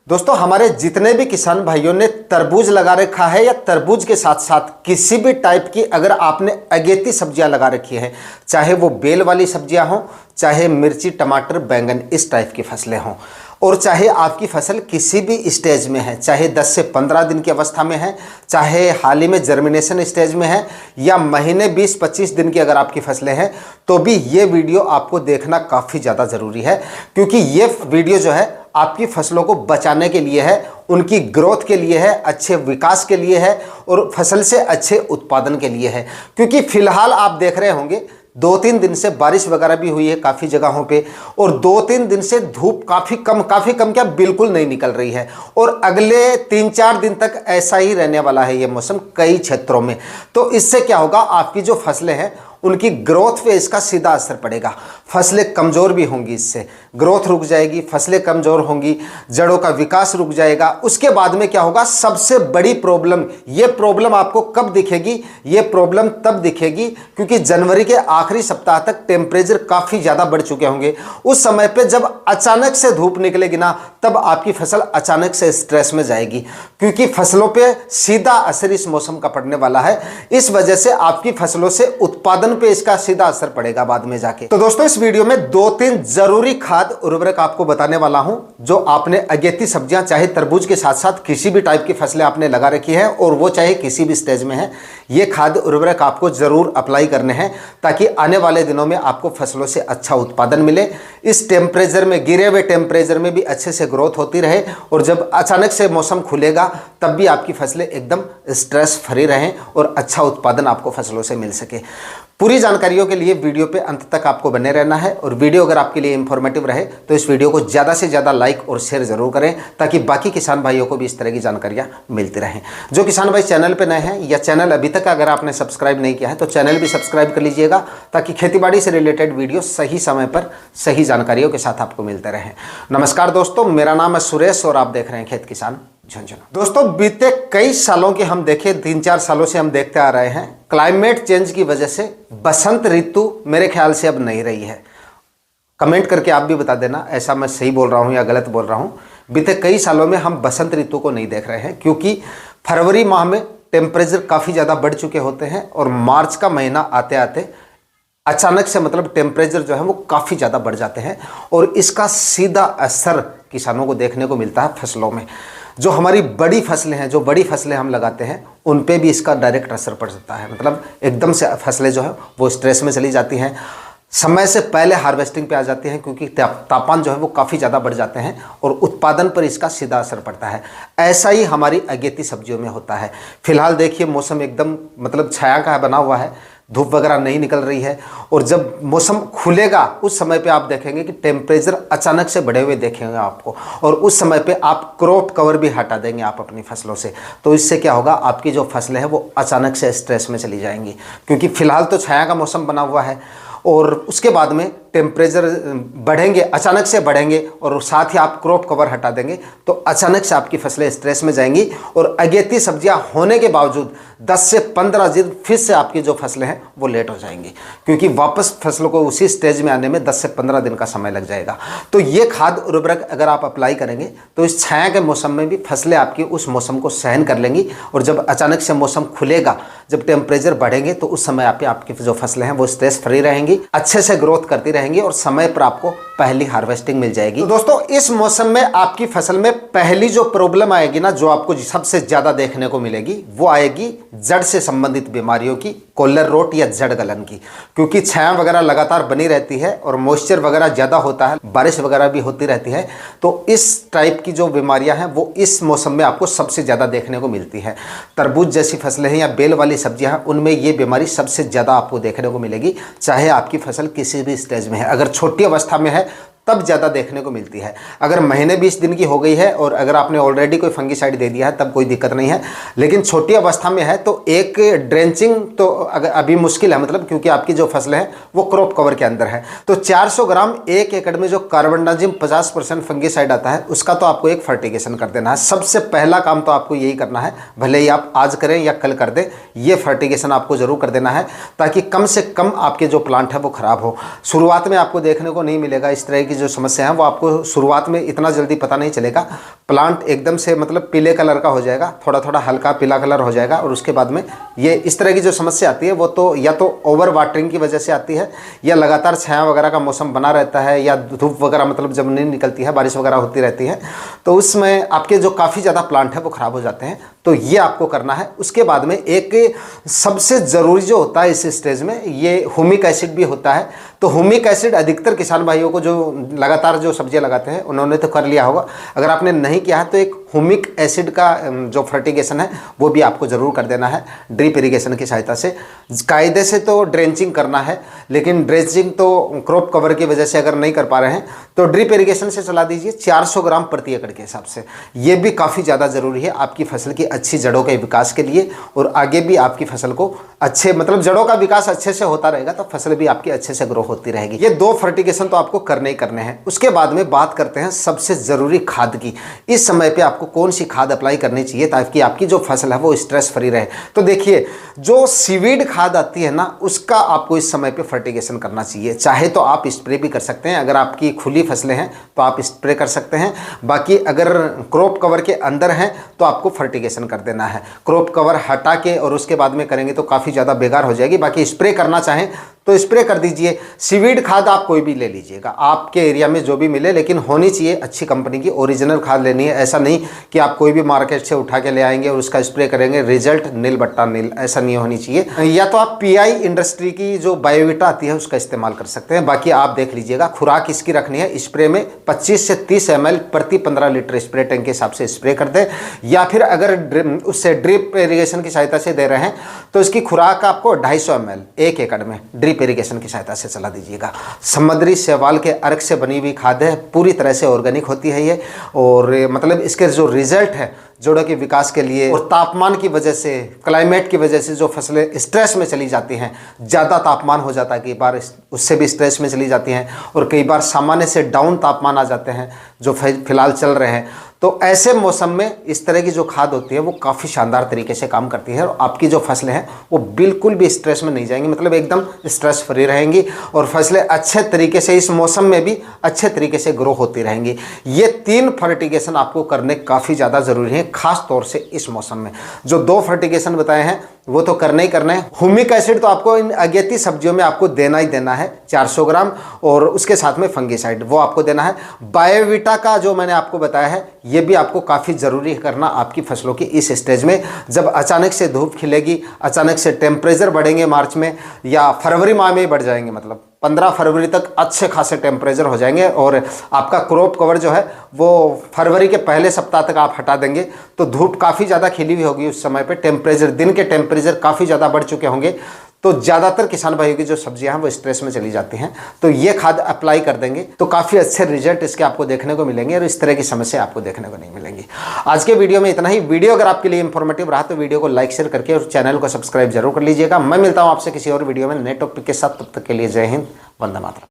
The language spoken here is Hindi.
दोस्तों हमारे जितने भी किसान भाइयों ने तरबूज लगा रखा है या तरबूज के साथ साथ किसी भी टाइप की अगर आपने अगेती सब्जियां लगा रखी है, चाहे वो बेल वाली सब्जियां हों, चाहे मिर्ची टमाटर बैंगन इस टाइप की फसलें हों, और चाहे आपकी फसल किसी भी स्टेज में है, चाहे 10 से 15 दिन की अवस्था में है, चाहे हाल ही में जर्मिनेशन स्टेज में है, या महीने 20-25 दिन की अगर आपकी फसलें हैं, तो भी ये वीडियो आपको देखना काफ़ी ज़्यादा ज़रूरी है। क्योंकि ये वीडियो जो है आपकी फसलों को बचाने के लिए है, उनकी ग्रोथ के लिए है, अच्छे विकास के लिए है और फसल से अच्छे उत्पादन के लिए है। क्योंकि फिलहाल आप देख रहे होंगे 2-3 दिन से बारिश वगैरह भी हुई है काफ़ी जगहों पे, और 2-3 दिन से धूप काफ़ी कम क्या बिल्कुल नहीं निकल रही है, और अगले 3-4 दिन तक ऐसा ही रहने वाला है ये मौसम कई क्षेत्रों में। तो इससे क्या होगा, आपकी जो फसलें हैं उनकी ग्रोथ पे इसका सीधा असर पड़ेगा। फसलें कमज़ोर भी होंगी, इससे ग्रोथ रुक जाएगी, फसलें कमज़ोर होंगी, जड़ों का विकास रुक जाएगा। उसके बाद में क्या होगा, सबसे बड़ी प्रॉब्लम, ये प्रॉब्लम आपको कब दिखेगी, ये प्रॉब्लम तब दिखेगी क्योंकि जनवरी के आखिरी सप्ताह तक टेम्परेचर काफ़ी ज़्यादा बढ़ चुके होंगे। उस समय पर जब अचानक से धूप निकलेगी ना, तब आपकी फसल अचानक से स्ट्रेस में जाएगी, क्योंकि फसलों पर सीधा असर इस मौसम का पड़ने वाला है। इस वजह से आपकी फसलों से उत्पादन पे इसका सीधा असर पड़ेगा बाद में जाके। तो दोस्तों इस वीडियो में 2-3 जरूरी खाद उर्वरक आपको बताने वाला हूं, जो आपने अगेती सब्जियां चाहे तरबूज के साथ साथ किसी भी टाइप की फसलें आपने लगा रखी है और वो चाहे किसी भी स्टेज में है, ये खाद उर्वरक आपको जरूर अप्लाई करने हैं ताकि आने वाले दिनों में आपको फसलों से अच्छा उत्पादन मिले, इस टेम्परेचर में, गिरे हुए टेम्परेचर में भी अच्छे से ग्रोथ होती रहे, और जब अचानक से मौसम खुलेगा तब भी आपकी फसलें एकदम स्ट्रेस फ्री रहें और अच्छा उत्पादन आपको फसलों से मिल सके। पूरी जानकारियों के लिए वीडियो पे अंत तक आपको बने रहना है, और वीडियो अगर आपके लिए इंफॉर्मेटिव रहे तो इस वीडियो को ज़्यादा से ज़्यादा लाइक और शेयर जरूर करें ताकि बाकी किसान भाइयों को भी इस तरह की जानकारियां मिलती रहें। जो किसान भाई चैनल पे नए हैं या चैनल अभी तक अगर आपने सब्सक्राइब नहीं किया है तो चैनल भी सब्सक्राइब कर लीजिएगा ताकि खेतीबाड़ी से रिलेटेड वीडियो सही समय पर सही जानकारियों के साथ आपको मिलते रहें। नमस्कार दोस्तों, मेरा नाम है सुरेश और आप देख रहे हैं खेत किसान झुंझुनू। दोस्तों बीते कई सालों के हम देखें, 3-4 सालों से हम देखते आ रहे हैं, क्लाइमेट चेंज की वजह से बसंत ऋतु मेरे ख्याल से अब नहीं रही है। कमेंट करके आप भी बता देना ऐसा मैं सही बोल रहा हूं या गलत बोल रहा हूं। बीते कई सालों में हम बसंत ऋतु को नहीं देख रहे हैं, क्योंकि फरवरी माह में टेम्परेचर काफ़ी ज़्यादा बढ़ चुके होते हैं और मार्च का महीना आते आते अचानक से मतलब टेम्परेचर जो है वो काफ़ी ज़्यादा बढ़ जाते हैं, और इसका सीधा असर किसानों को देखने को मिलता है फसलों में। जो हमारी बड़ी फसलें हैं, जो बड़ी फसलें हम लगाते हैं, उन पे भी इसका डायरेक्ट असर पड़ सकता है। मतलब एकदम से फसलें जो है वो स्ट्रेस में चली जाती हैं, समय से पहले हार्वेस्टिंग पे आ जाती हैं, क्योंकि तापमान जो है वो काफ़ी ज़्यादा बढ़ जाते हैं और उत्पादन पर इसका सीधा असर पड़ता है। ऐसा ही हमारी अगेती सब्जियों में होता है। फिलहाल देखिए मौसम एकदम मतलब छाया का बना हुआ है, धूप वगैरह नहीं निकल रही है, और जब मौसम खुलेगा उस समय पे आप देखेंगे कि टेम्परेचर अचानक से बढ़े हुए देखेंगे आपको, और उस समय पे आप क्रॉप कवर भी हटा देंगे आप अपनी फसलों से। तो इससे क्या होगा, आपकी जो फसलें हैं वो अचानक से स्ट्रेस में चली जाएंगी, क्योंकि फिलहाल तो छाया का मौसम बना हुआ है, और उसके बाद में टेम्परेचर बढ़ेंगे, अचानक से बढ़ेंगे, और साथ ही आप क्रॉप कवर हटा देंगे तो अचानक से आपकी फसलें स्ट्रेस में जाएंगी, और अगेती सब्जियां होने के बावजूद 10 से 15 दिन फिर से आपकी जो फसलें हैं वो लेट हो जाएंगी, क्योंकि वापस फसलों को उसी स्टेज में आने में 10 से 15 दिन का समय लग जाएगा। तो ये खाद उर्वरक अगर आप अप्लाई करेंगे तो इस छाया के मौसम में भी फसलें आपकी उस मौसम को सहन कर लेंगी, और जब अचानक से मौसम खुलेगा, जब टेम्परेचर बढ़ेंगे, तो उस समय आपकी जो फसलें हैं वो स्ट्रेस फ्री रहेंगी, अच्छे से ग्रोथ करती रहेंगी, और समय पर आपको पहली हार्वेस्टिंग मिल जाएगी। तो दोस्तों इस मौसम में आपकी फसल में पहली जो प्रॉब्लम आएगी ना, जो आपको सबसे ज्यादा देखने को मिलेगी, वो आएगी जड़ से संबंधित बीमारियों की, कॉलर रोट या जड़ गलन की। क्योंकि छाया वगैरह लगातार बनी रहती है और मॉइस्चर वगैरह ज़्यादा होता है, बारिश वगैरह भी होती रहती है, तो इस टाइप की जो बीमारियां हैं वो इस मौसम में आपको सबसे ज़्यादा देखने को मिलती है। तरबूज जैसी फसलें हैं या बेल वाली सब्जियां हैं, उनमें ये बीमारी सबसे ज़्यादा आपको देखने को मिलेगी, चाहे आपकी फसल किसी भी स्टेज में है। अगर छोटी अवस्था में है तब ज़्यादा देखने को मिलती है। अगर महीने 20 दिन की हो गई है और अगर आपने ऑलरेडी कोई फंगीसाइड दे दिया है तब कोई दिक्कत नहीं है, लेकिन छोटी अवस्था में है तो एक ड्रेंचिंग तो अगर अभी मुश्किल है, मतलब क्योंकि आपकी जो फसलें हैं वो क्रॉप कवर के अंदर है, तो 400 ग्राम 1 एकड़ में जो कार्बनडाजिम 50% फंगीसाइड आता है उसका तो आपको एक फर्टिगेशन कर देना है। सबसे पहला काम तो आपको यही करना है, भले ही आप आज करें या कल कर दें, ये फर्टिगेशन आपको जरूर कर देना है ताकि कम से कम आपके जो प्लांट है वो खराब हो। शुरुआत में आपको देखने को नहीं मिलेगा इस तरह की जो समस्या है, वो आपको शुरुआत में इतना जल्दी पता नहीं चलेगा, प्लांट एकदम से मतलब पीले कलर का हो जाएगा, थोड़ा थोड़ा हल्का पीला कलर हो जाएगा। और उसके बाद में ये इस तरह की जो समस्या आती है वो तो या तो ओवर वाटरिंग की वजह से आती है, या लगातार छाया वगैरह का मौसम बना रहता है, या धूप वगैरह मतलब जब नहीं निकलती है, बारिश वगैरह होती रहती है, तो उसमें आपके जो काफ़ी ज़्यादा प्लांट है वो ख़राब हो जाते हैं। तो ये आपको करना है। उसके बाद में एक सबसे ज़रूरी जो होता है इस स्टेज में, ये ह्यूमिक एसिड भी होता है। तो ह्यूमिक एसिड अधिकतर किसान भाइयों को जो लगातार जो सब्जियां लगाते हैं उन्होंने तो कर लिया होगा। अगर आपने नहीं किया है तो एक ह्यूमिक एसिड का जो फर्टिगेशन है वो भी आपको ज़रूर कर देना है ड्रिप इरिगेशन की सहायता से। कायदे से तो ड्रेंचिंग करना है, लेकिन ड्रेंचिंग तो क्रॉप कवर की वजह से अगर नहीं कर पा रहे हैं तो ड्रिप इरिगेशन से चला दीजिए 400 ग्राम प्रति एकड़ के हिसाब से। ये भी काफ़ी ज़्यादा ज़रूरी है आपकी फसल की अच्छी जड़ों के विकास के लिए, और आगे भी आपकी फसल को अच्छे मतलब जड़ों का विकास अच्छे से होता रहेगा तो फसल भी आपकी अच्छे से ग्रो होती रहेगी। ये 2 फर्टिगेशन तो आपको करने ही करने हैं। उसके बाद में बात करते हैं सबसे ज़रूरी खाद की। इस समय पे आपको कौन सी खाद अप्लाई करनी चाहिए ताकि आपकी जो फसल है वो स्ट्रेस फ्री रहे। तो देखिए, जो सीवीड खाद आती है ना, उसका आपको इस समय पे फर्टिगेशन करना चाहिए। चाहे तो आप स्प्रे भी कर सकते हैं, अगर आपकी खुली फसलें हैं तो आप स्प्रे कर सकते हैं। बाकी अगर क्रॉप कवर के अंदर हैं तो आपको फर्टिगेशन कर देना है। क्रॉप कवर हटा के और उसके बाद में करेंगे तो काफ़ी ज़्यादा बेकार हो जाएगी। बाकी स्प्रे करना चाहें तो स्प्रे कर दीजिए। सीवीड खाद आप कोई भी ले लीजिएगा, आपके एरिया में जो भी मिले, लेकिन होनी चाहिए अच्छी कंपनी की, ओरिजिनल खाद लेनी है। ऐसा नहीं कि आप कोई भी मार्केट से उठा के ले आएंगे और उसका स्प्रे करेंगे, रिजल्ट नील बट्टा नील, ऐसा नहीं होनी चाहिए। या तो आप पीआई इंडस्ट्री की जो बायोविटा आती है उसका इस्तेमाल कर सकते हैं। बाकी आप देख लीजिएगा खुराक इसकी रखनी है। स्प्रे में 25 से 30 ml प्रति 15 लीटर स्प्रे टैंक के हिसाब से स्प्रे कर दें, या फिर अगर उससे ड्रिप इरीगेशन की सहायता से दे रहे हैं तो इसकी खुराक आपको 250 ml 1 एकड़ में ड्रिप इरिगेशन की सहायता से चला दीजिएगा। समुद्री शैवाल के अर्क से बनी हुई खाद है, पूरी तरह से ऑर्गेनिक होती है ये, और मतलब इसके जो रिजल्ट है जोड़ों के विकास के लिए, और तापमान की वजह से, क्लाइमेट की वजह से जो फसलें स्ट्रेस में चली जाती हैं, ज़्यादा तापमान हो जाता है कई बार, उससे भी स्ट्रेस में चली जाती हैं, और कई बार सामान्य से डाउन तापमान आ जाते हैं जो फिलहाल चल रहे हैं। तो ऐसे मौसम में इस तरह की जो खाद होती है वो काफ़ी शानदार तरीके से काम करती है, और आपकी जो फसलें हैं वो बिल्कुल भी स्ट्रेस में नहीं जाएंगी, मतलब एकदम स्ट्रेस फ्री रहेंगी, और फसलें अच्छे तरीके से इस मौसम में भी अच्छे तरीके से ग्रो होती रहेंगी। ये 3 फर्टिगेशन आपको करने काफ़ी ज़्यादा ज़रूरी है, खास तौर से इस मौसम में। जो 2 फर्टिगेशन बताए हैं वो तो करने ही करना है। ह्यूमिक एसिड तो आपको इन अगेती सब्जियों में आपको देना ही देना है 400 ग्राम, और उसके साथ में फंगीसाइड वो आपको देना है। बायोविटा का जो मैंने आपको बताया है ये भी आपको काफ़ी ज़रूरी है करना आपकी फसलों की इस स्टेज में, जब अचानक से धूप खिलेगी, अचानक से टेम्परेचर बढ़ेंगे मार्च में या फरवरी माह में ही बढ़ जाएंगे, मतलब 15 फरवरी तक अच्छे खासे टेम्परेचर हो जाएंगे, और आपका क्रॉप कवर जो है वो फरवरी के पहले सप्ताह तक आप हटा देंगे तो धूप काफ़ी ज़्यादा खिली हुई होगी। उस समय पे टेम्परेचर, दिन के टेम्परेचर काफ़ी ज़्यादा बढ़ चुके होंगे, तो ज़्यादातर किसान भाइयों की जो सब्जियां हैं वो स्ट्रेस में चली जाती हैं। तो ये खाद अप्लाई कर देंगे तो काफ़ी अच्छे रिजल्ट इसके आपको देखने को मिलेंगे, और इस तरह की समस्या आपको देखने को नहीं मिलेंगी। आज के वीडियो में इतना ही। वीडियो अगर आपके लिए इंफॉर्मेटिव रहा तो वीडियो को लाइक शेयर करके और चैनल को सब्सक्राइब जरूर कर लीजिएगा। मैं मिलता हूँ आपसे किसी और वीडियो में नए टॉपिक के साथ, तब तक के लिए जय हिंद, वंदे मातरम।